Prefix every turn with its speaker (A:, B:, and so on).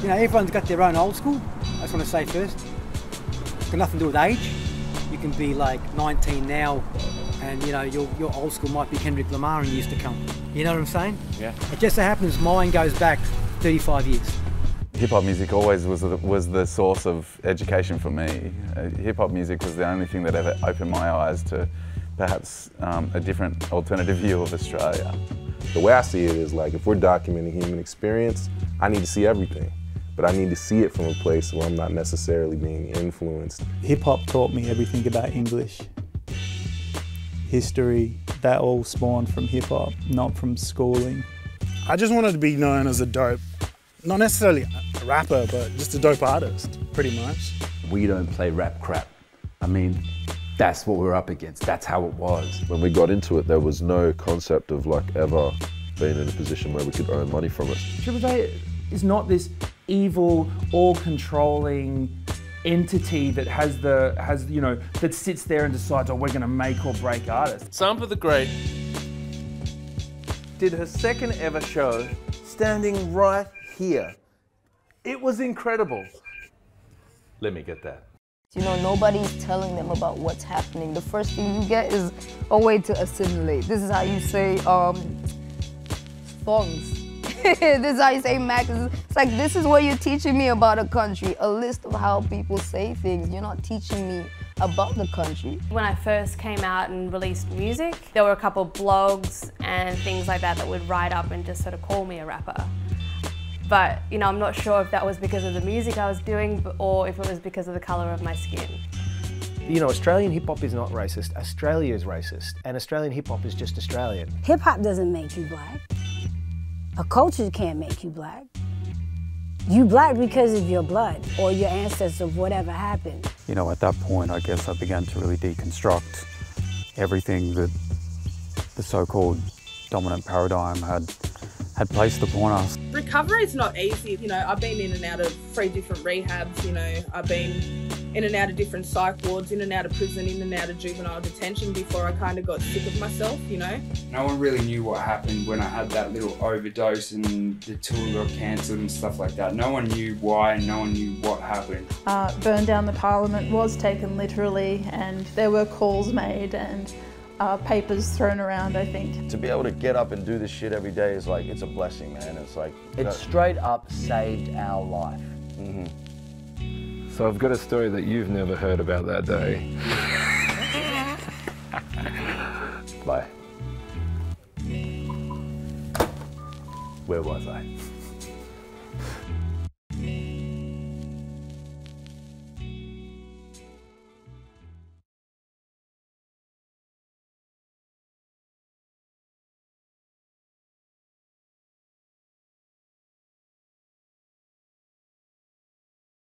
A: You know, everyone's got their own old school. I just want to say first, it's got nothing to do with age. You can be like 19 now, and you know your old school might be Kendrick Lamar in years to come. You know what I'm saying?
B: Yeah.
A: It just so happens mine goes back 35 years.
C: Hip-hop music always was the source of education for me. Hip-hop music was the only thing that ever opened my eyes to perhaps a different alternative view of Australia.
D: The way I see it is like, if we're documenting human experience, I need to see everything. But I need to see it from a place where I'm not necessarily being influenced.
E: Hip-hop taught me everything about English, history, that all spawned from hip-hop, not from schooling.
F: I just wanted to be known as a dope, not necessarily a rapper, but just a dope artist, pretty much.
G: We don't play rap crap. I mean, that's what we're up against. That's how it was.
H: When we got into it, there was no concept of like ever being in a position where we could earn money from it.
I: Triple J is not this evil, all-controlling entity that that sits there and decides, oh, we're going to make or break artists.
B: Sampa the Great did her second ever show standing right here. It was incredible. Let me get that.
J: You know, nobody's telling them about what's happening. The first thing you get is a way to assimilate. This is how you say songs. This is how you say Max. It's like, this is what you're teaching me about a country, a list of how people say things. You're not teaching me about the country.
K: When I first came out and released music, there were a couple of blogs and things like that would write up and just sort of call me a rapper. But, you know, I'm not sure if that was because of the music I was doing or if it was because of the colour of my skin.
L: You know, Australian hip-hop is not racist. Australia is racist. And Australian hip-hop is just Australian.
M: Hip-hop doesn't make you black. A culture can't make you black. You black because of your blood or your ancestors, whatever happened.
N: You know, at that point, I guess I began to really deconstruct everything that the so-called dominant paradigm had placed upon us.
O: Recovery is not easy. You know, I've been in and out of 3 different rehabs, you know, I've been in and out of different psych wards, in and out of prison, in and out of juvenile detention before I kind of got sick of myself, you know.
P: No one really knew what happened when I had that little overdose and the tour got cancelled and stuff like that. No one knew why, and no one knew what happened.
Q: Burn down the parliament was taken literally, and there were calls made and papers thrown around, I think.
H: To be able to get up and do this shit every day is like, it's a blessing, man. It's like...
G: It straight up saved our life.
R: So I've got a story that you've never heard about that day. Bye.
G: Where was I?